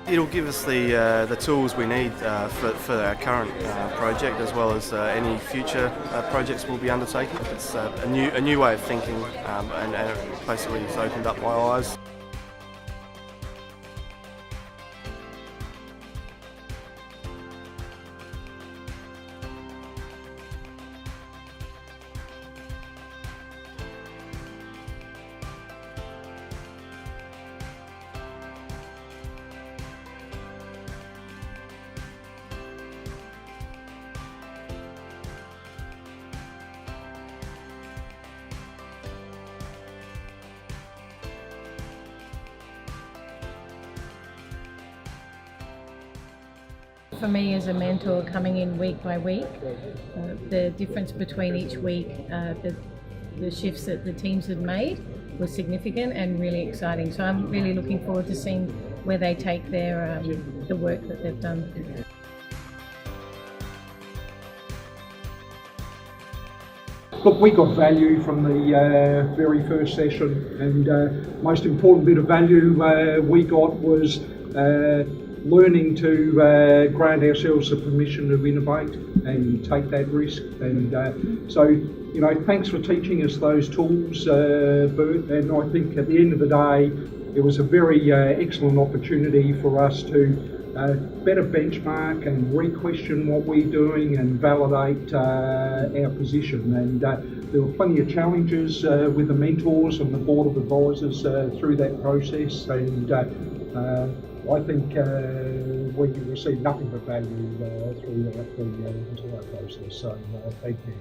It'll give us the tools we need for our current project, as well as any future projects we'll be undertaking. It's a new way of thinking, and it basically has opened up my eyes. For me as a mentor, coming in week by week, the difference between each week, the shifts that the teams had made was significant and really exciting. So I'm really looking forward to seeing where they take their the work that they've done. Look, we got value from the very first session, and most important bit of value we got was learning to grant ourselves the permission to innovate and take that risk. And so, thanks for teaching us those tools, Bert. And I think at the end of the day, it was a very excellent opportunity for us to better benchmark and re-question what we're doing and validate our position. And there were plenty of challenges with the mentors and the board of advisors through that process, and I think we received nothing but value throughout the entire process. So thank you.